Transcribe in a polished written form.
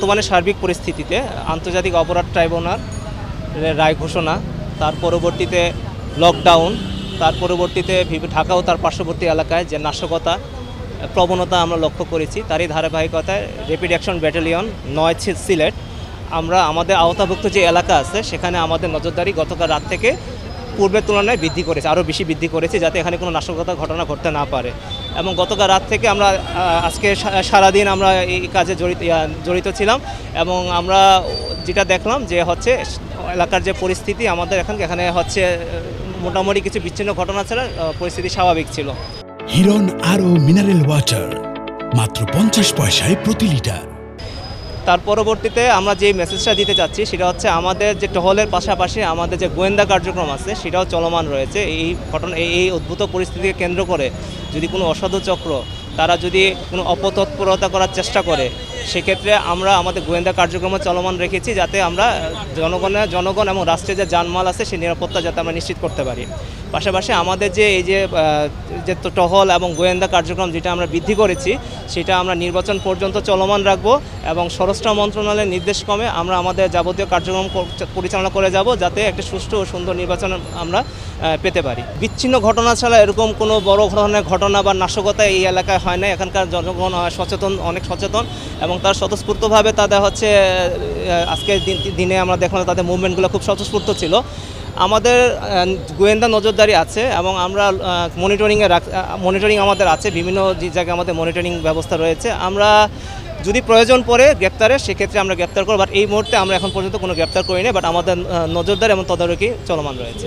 বর্তমানে সার্বিক পরিস্থিতিতে আন্তর্জাতিক অপরাধ ট্রাইব্যুনাল রায় ঘোষণা, তার পরবর্তীতে লকডাউন, তার পরবর্তীতে ঢাকা ও তার পার্শ্ববর্তী এলাকায় যে নাশকতা প্রবণতা আমরা লক্ষ্য করেছি, তারই ধারাবাহিকতায় র্যাপিড অ্যাকশন ব্যাটালিয়ন ৯ সিলেট আমরা আমাদের আওতাভুক্ত যে এলাকা আছে সেখানে আমাদের নজরদারি গতকাল রাত থেকে পূর্বের তুলনায় বৃদ্ধি করেছে, আরও বেশি বৃদ্ধি করেছে, যাতে এখানে কোনো নাশকতার ঘটনা ঘটতে না পারে। এবং গতকাল রাত থেকে আমরা আজকে সারাদিন আমরা এই কাজে জড়িত ছিলাম এবং আমরা যেটা দেখলাম যে হচ্ছে এলাকার যে পরিস্থিতি আমাদের এখানে হচ্ছে মোটামুটি কিছু বিচ্ছিন্ন ঘটনা ছাড়া পরিস্থিতি স্বাভাবিক ছিল। হিরন আরও মিনারেল ওয়াটার মাত্র 50 পয়সায় প্রতি লিটার। তার পরবর্তীতে আমরা যে মেসেজটা দিতে চাচ্ছি সেটা হচ্ছে আমাদের যে টহলের পাশাপাশি আমাদের যে গোয়েন্দা কার্যক্রম আছে সেটাও চলমান রয়েছে। এই ঘটনা এই উদ্ভূত পরিস্থিতিকে কেন্দ্র করে যদি কোনো অসাধু চক্র তারা যদি কোনো অপতৎপরতা করার চেষ্টা করে, সেক্ষেত্রে আমরা আমাদের গোয়েন্দা কার্যক্রম চলমান রেখেছি, যাতে আমরা জনগণ এবং রাষ্ট্রের যে জানমাল আছে সেই নিরাপত্তা যাতে আমরা নিশ্চিত করতে পারি। পাশাপাশি আমাদের যে এই যে টহল এবং গোয়েন্দা কার্যক্রম যেটা আমরা বৃদ্ধি করেছি সেটা আমরা নির্বাচন পর্যন্ত চলমান রাখবো এবং স্বরাষ্ট্র মন্ত্রণালয়ের নির্দেশক্রমে আমরা আমাদের যাবতীয় কার্যক্রম পরিচালনা করে যাব, যাতে একটা সুষ্ঠু ও সুন্দর নির্বাচন আমরা পেতে পারি। বিচ্ছিন্ন ঘটনা ছাড়া এরকম কোনো বড় ধরনের ঘটনা বা নাশকতা এই এলাকায় হয় না। এখানকার জনগণ অনেক সচেতন এবং তার স্বতঃস্ফূর্তভাবে তাদের হচ্ছে আজকের দিনে আমরা দেখলাম তাদের মুভমেন্টগুলো খুব স্বতঃস্ফূর্ত ছিল। আমাদের গোয়েন্দা নজরদারি আছে এবং আমরা মনিটরিং আমাদের আছে, বিভিন্ন জায়গায় আমাদের মনিটরিং ব্যবস্থা রয়েছে। আমরা যদি প্রয়োজন পড়ে গ্রেপ্তারের, সেক্ষেত্রে আমরা গ্রেপ্তার করব, বাট এই মুহূর্তে আমরা এখন পর্যন্ত কোনো গ্রেপ্তার করি না, বাট আমাদের নজরদারি এবং তদারকি চলমান রয়েছে।